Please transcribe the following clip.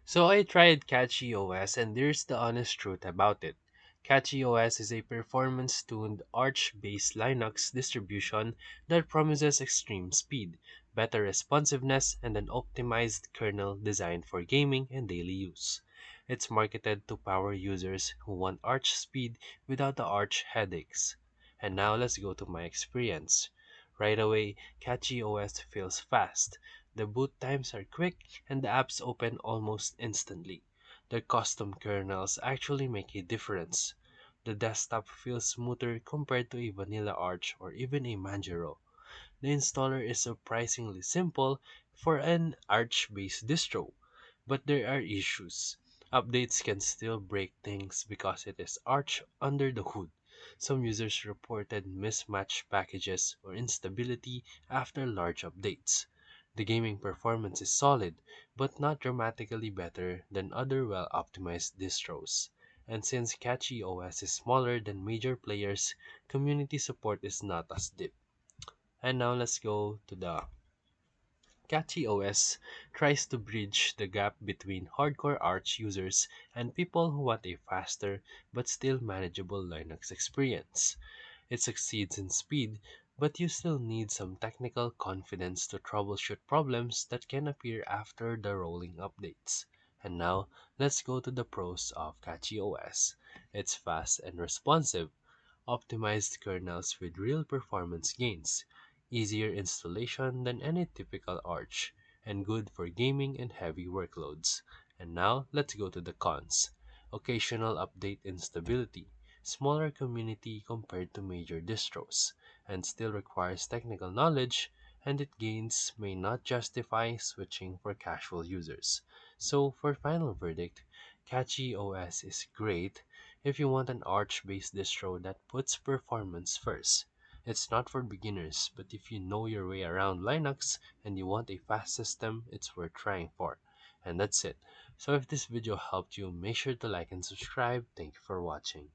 So I tried CachyOS and there's the honest truth about it. CachyOS is a performance-tuned Arch-based Linux distribution that promises extreme speed, better responsiveness, and an optimized kernel designed for gaming and daily use. It's marketed to power users who want Arch speed without the Arch headaches. And now let's go to my experience. Right away, CachyOS feels fast. The boot times are quick and the apps open almost instantly. The custom kernels actually make a difference. The desktop feels smoother compared to a vanilla Arch or even a Manjaro. The installer is surprisingly simple for an Arch-based distro, but there are issues. Updates can still break things because it is Arch under the hood. Some users reported mismatched packages or instability after large updates. The gaming performance is solid, but not dramatically better than other well optimized distros. And since CachyOS is smaller than major players, community support is not as deep. And now let's go to the CachyOS tries to bridge the gap between hardcore Arch users and people who want a faster but still manageable Linux experience. It succeeds in speed, but you still need some technical confidence to troubleshoot problems that can appear after the rolling updates. And now, let's go to the pros of CachyOS. It's fast and responsive, optimized kernels with real performance gains, easier installation than any typical Arch, and good for gaming and heavy workloads. And now, let's go to the cons. Occasional update instability, smaller community compared to major distros, and still requires technical knowledge, and its gains may not justify switching for casual users. So, for final verdict, CachyOS is great if you want an Arch-based distro that puts performance first. It's not for beginners, but if you know your way around Linux and you want a fast system, it's worth trying for. And that's it. So if this video helped you, make sure to like and subscribe. Thank you for watching.